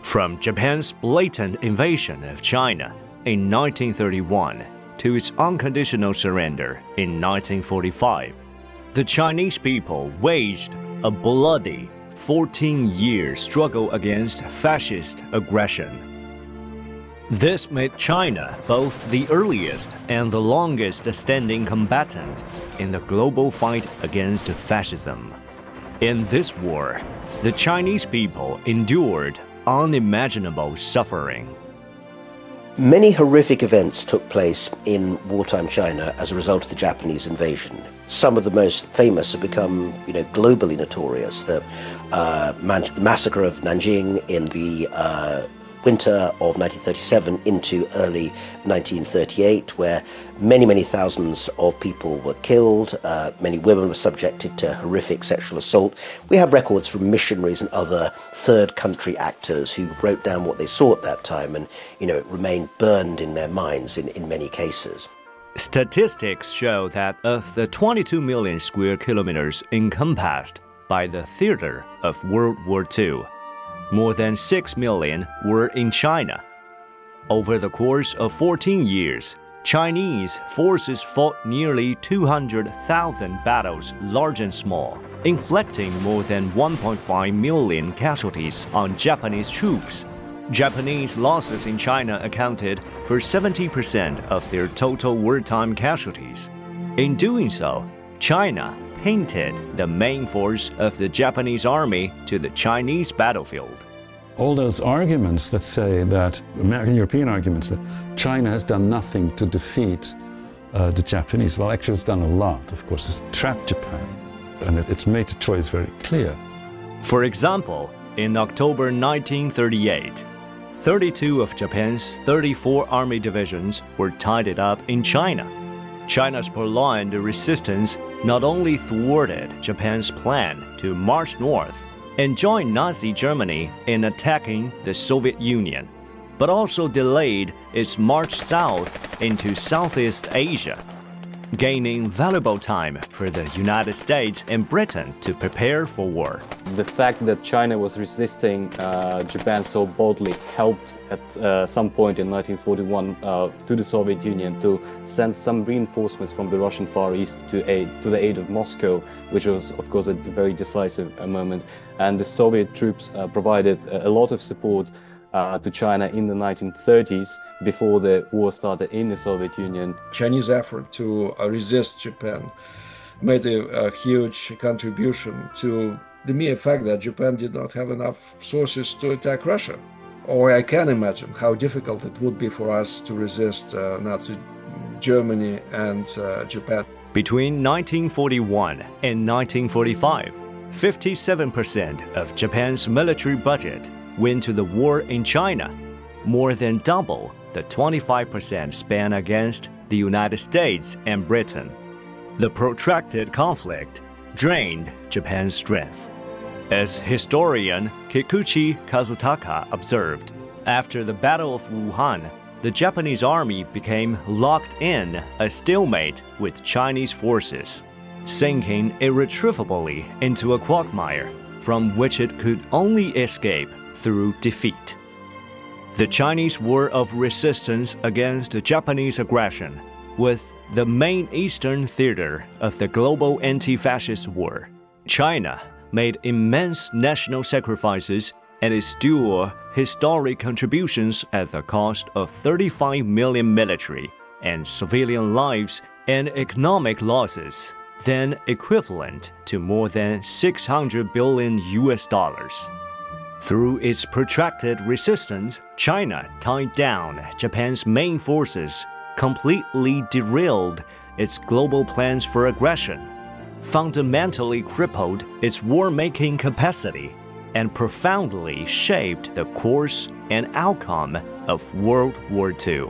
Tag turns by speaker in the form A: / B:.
A: From Japan's blatant invasion of China in 1931 to its unconditional surrender in 1945, the Chinese people waged a bloody 14-year struggle against fascist aggression. This made China both the earliest and the longest-standing combatant in the global fight against fascism. In this war, the Chinese people endured unimaginable suffering.
B: Many horrific events took place in wartime China as a result of the Japanese invasion. Some of the most famous have become, globally notorious. The massacre of Nanjing in the winter of 1937 into early 1938, where many thousands of people were killed, many women were subjected to horrific sexual assault. We have records from missionaries and other third country actors who wrote down what they saw at that time, and it remained burned in their minds in many cases.
A: Statistics show that of the 22 million square kilometers encompassed by the theater of World War II, more than 6 million were in China. Over the course of 14 years, Chinese forces fought nearly 200,000 battles, large and small, inflicting more than 1.5 million casualties on Japanese troops. Japanese losses in China accounted for 70% of their total wartime casualties. In doing so, China painted the main force of the Japanese army to the Chinese battlefield.
C: All those arguments that say that, American European arguments that China has done nothing to defeat the Japanese, well, actually it's done a lot. Of course, it's trapped Japan, and it's made the choice very clear.
A: For example, in October 1938, 32 of Japan's 34 army divisions were tied up in China. China's prolonged resistance not only thwarted Japan's plan to march north and join Nazi Germany in attacking the Soviet Union, but also delayed its march south into Southeast Asia, gaining valuable time for the United States and Britain to prepare for war.
D: The fact that China was resisting Japan so boldly helped at some point in 1941 to the Soviet Union to send some reinforcements from the Russian Far East to the aid of Moscow, which was of course a very decisive moment. And the Soviet troops provided a lot of support to China in the 1930s, before the war started in the Soviet Union.
E: Chinese effort to resist Japan made a huge contribution to the mere fact that Japan did not have enough sources to attack Russia. Or I can imagine how difficult it would be for us to resist Nazi Germany and Japan.
A: Between 1941 and 1945, 57% of Japan's military budget went to the war in China, more than double the 25% spent against the United States and Britain. The protracted conflict drained Japan's strength. As historian Kikuchi Kazutaka observed, after the Battle of Wuhan, the Japanese army became locked in a stalemate with Chinese forces, sinking irretrievably into a quagmire from which it could only escape through defeat. The Chinese War of Resistance against Japanese aggression was the main eastern theater of the global anti-fascist war. China made immense national sacrifices and its dual historic contributions at the cost of 35 million military and civilian lives and economic losses, then equivalent to more than $600 billion. Through its protracted resistance, China tied down Japan's main forces, completely derailed its global plans for aggression, fundamentally crippled its war-making capacity, and profoundly shaped the course and outcome of World War II.